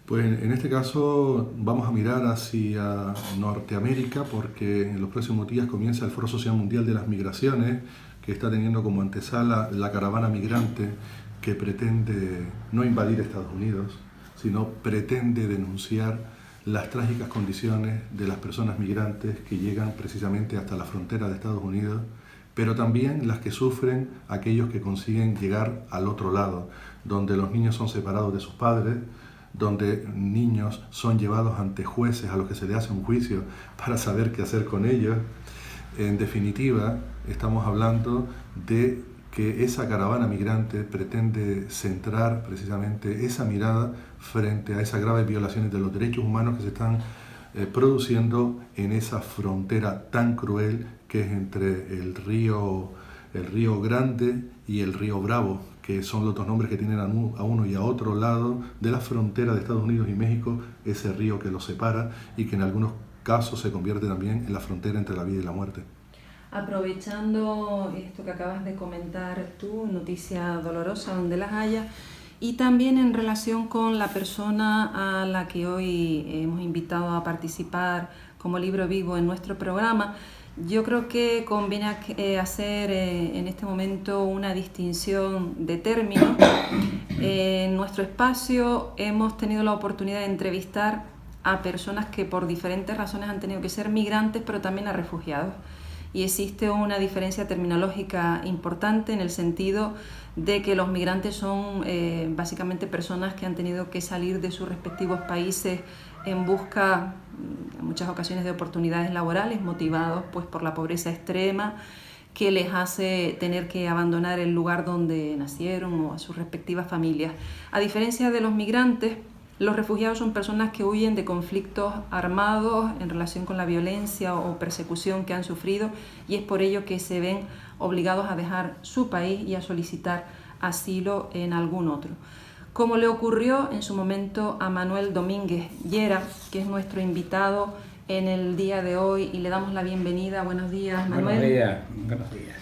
Pues en este caso vamos a mirar hacia Norteamérica porque en los próximos días comienza el Foro Social Mundial de las Migraciones, que está teniendo como antesala la caravana migrante que pretende no invadir Estados Unidos, sino pretende denunciar las trágicas condiciones de las personas migrantes que llegan precisamente hasta la frontera de Estados Unidos, pero también las que sufren aquellos que consiguen llegar al otro lado, donde los niños son separados de sus padres, donde niños son llevados ante jueces a los que se les hace un juicio para saber qué hacer con ellos. En definitiva, estamos hablando de que esa caravana migrante pretende centrar precisamente esa mirada frente a esas graves violaciones de los derechos humanos que se están produciendo en esa frontera tan cruel que es entre el río Grande y el río Bravo, que son los dos nombres que tienen a uno y a otro lado de la frontera de Estados Unidos y México, ese río que los separa y que en algunos casos se convierte también en la frontera entre la vida y la muerte. Aprovechando esto que acabas de comentar tú, noticia dolorosa donde las haya, y también en relación con la persona a la que hoy hemos invitado a participar como libro vivo en nuestro programa, yo creo que conviene hacer en este momento una distinción de términos. En nuestro espacio hemos tenido la oportunidad de entrevistar a personas que por diferentes razones han tenido que ser migrantes, pero también a refugiados. Y existe una diferencia terminológica importante en el sentido de que los migrantes son básicamente personas que han tenido que salir de sus respectivos países en busca, en muchas ocasiones, de oportunidades laborales, motivados pues por la pobreza extrema que les hace tener que abandonar el lugar donde nacieron o a sus respectivas familias. A diferencia de los migrantes, los refugiados son personas que huyen de conflictos armados en relación con la violencia o persecución que han sufrido, y es por ello que se ven obligados a dejar su país y a solicitar asilo en algún otro. Como le ocurrió en su momento a Manuel Domínguez Llera, que es nuestro invitado en el día de hoy, y le damos la bienvenida. Buenos días, Manuel. Buenos días.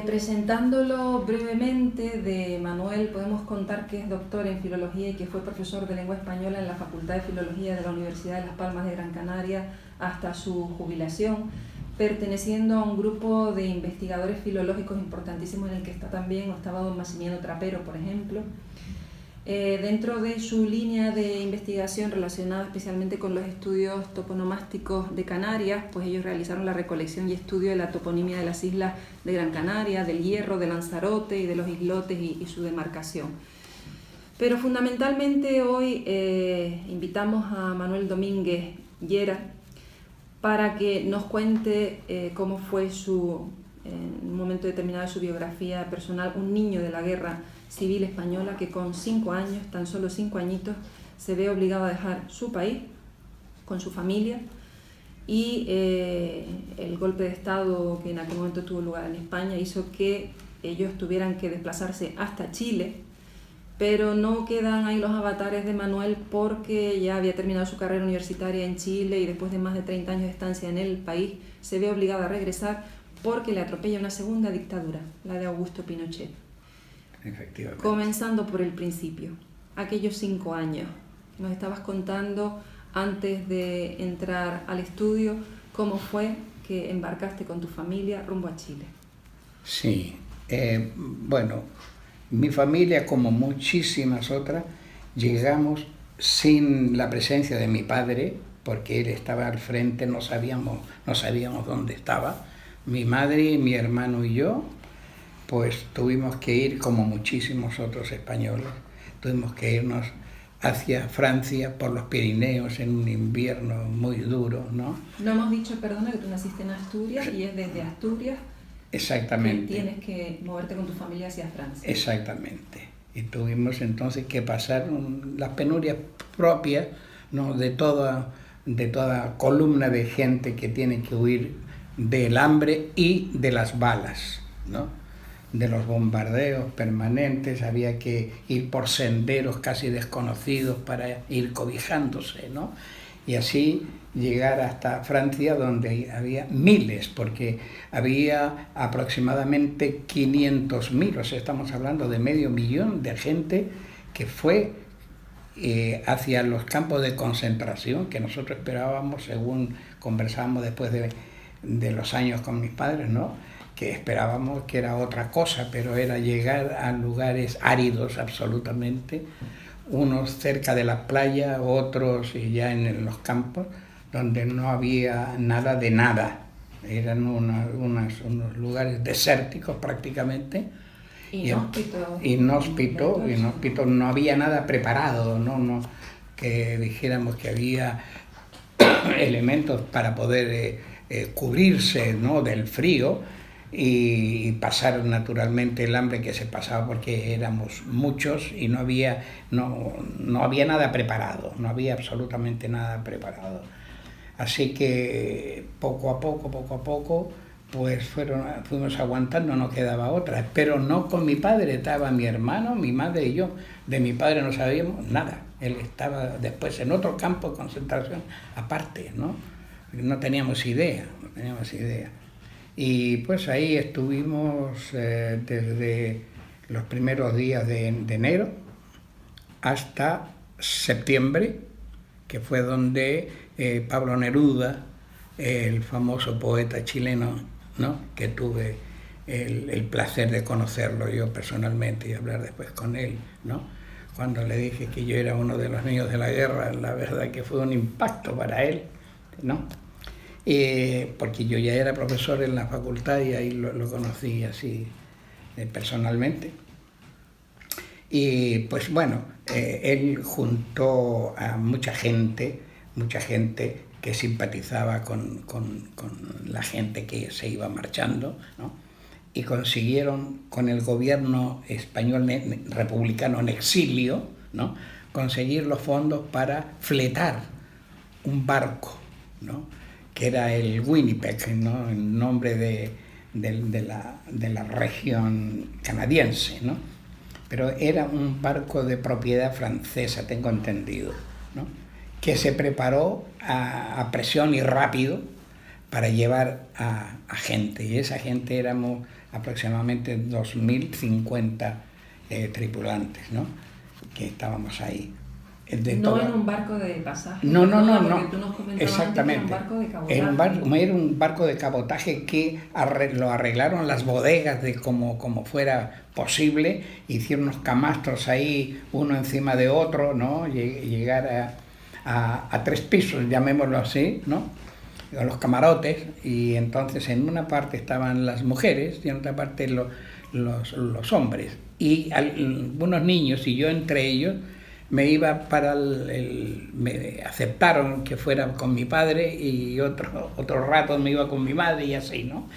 Presentándolo brevemente, de Manuel podemos contar que es doctor en Filología y que fue profesor de lengua española en la Facultad de Filología de la Universidad de Las Palmas de Gran Canaria hasta su jubilación, perteneciendo a un grupo de investigadores filológicos importantísimos en el que está también estaba don Maximiano Trapero, por ejemplo. Dentro de su línea de investigación relacionada especialmente con los estudios toponomásticos de Canarias, pues ellos realizaron la recolección y estudio de la toponimia de las islas de Gran Canaria, del Hierro, de Lanzarote y de los islotes y su demarcación. Pero fundamentalmente hoy invitamos a Manuel Domínguez Llera para que nos cuente cómo fue en un momento determinado de su biografía personal, un niño de la guerra civil española que con 5 años, tan solo 5 añitos, se ve obligado a dejar su país con su familia, y el golpe de Estado que en aquel momento tuvo lugar en España hizo que ellos tuvieran que desplazarse hasta Chile, pero no quedan ahí los avatares de Manuel porque ya había terminado su carrera universitaria en Chile y después de más de 30 años de estancia en el país se ve obligado a regresar porque le atropella una segunda dictadura, la de Augusto Pinochet. Efectivamente. Comenzando por el principio, aquellos 5 años. Nos estabas contando antes de entrar al estudio cómo fue que embarcaste con tu familia rumbo a Chile. Sí, bueno, mi familia, como muchísimas otras, llegamos sin la presencia de mi padre, porque él estaba al frente, no sabíamos dónde estaba. Mi madre, mi hermano y yo, pues tuvimos que ir, como muchísimos otros españoles, tuvimos que irnos hacia Francia por los Pirineos en un invierno muy duro, ¿no? No hemos dicho, perdona, que tú naciste en Asturias y es desde Asturias Exactamente. que tienes que moverte con tu familia hacia Francia. Exactamente. Y tuvimos entonces que pasar las penurias propias, ¿no?, de toda columna de gente que tiene que huir del hambre y de las balas, ¿no?, de los bombardeos permanentes. Había que ir por senderos casi desconocidos para ir cobijándose, ¿no? Y así llegar hasta Francia, donde había miles, porque había aproximadamente 500.000, o sea, estamos hablando de 500.000 de gente que fue hacia los campos de concentración que nosotros esperábamos, según conversábamos después de los años con mis padres, ¿no? Que esperábamos que era otra cosa, pero era llegar a lugares áridos absolutamente, unos cerca de la playa, otros ya en los campos, donde no había nada de nada. Eran unos lugares desérticos prácticamente. Inhóspito, no había nada preparado, no que dijéramos que había elementos para poder cubrirse, ¿no?, del frío y pasar naturalmente el hambre que se pasaba porque éramos muchos y no había nada preparado, no había absolutamente nada preparado. Así que poco a poco, pues fuimos aguantando, no quedaba otra. Pero no con mi padre, estaba mi hermano, mi madre y yo. De mi padre no sabíamos nada. Él estaba después en otro campo de concentración aparte, ¿no? No teníamos idea. Y pues ahí estuvimos desde los primeros días de enero hasta septiembre, que fue donde Pablo Neruda, el famoso poeta chileno, ¿no?, que tuve el placer de conocerlo yo personalmente y hablar después con él, ¿no? Cuando le dije que yo era uno de los niños de la guerra, la verdad que fue un impacto para él, ¿no? Porque yo ya era profesor en la facultad y ahí lo conocí así personalmente. Y pues bueno, él juntó a mucha gente que simpatizaba con la gente que se iba marchando, ¿no? Y consiguieron con el gobierno español republicano en exilio, ¿no?, conseguir los fondos para fletar un barco, ¿no?, que era el Winnipeg, ¿no?, el nombre de la región canadiense, ¿no? Pero era un barco de propiedad francesa, tengo entendido, ¿no?, que se preparó a presión y rápido para llevar a gente. Y esa gente éramos aproximadamente 2.050 tripulantes, ¿no?, que estábamos ahí. No en un barco de pasaje. No. Tú nos comentabas Exactamente. Era un barco de cabotaje. Era un barco de cabotaje que lo arreglaron las bodegas de como fuera posible. Hicieron unos camastros ahí, uno encima de otro, ¿no? Llegar a 3 pisos, llamémoslo así, ¿no?, los camarotes, y entonces en una parte estaban las mujeres y en otra parte los hombres. Y algunos niños, y yo entre ellos, me iba me aceptaron que fuera con mi padre y otro rato me iba con mi madre y así, ¿no?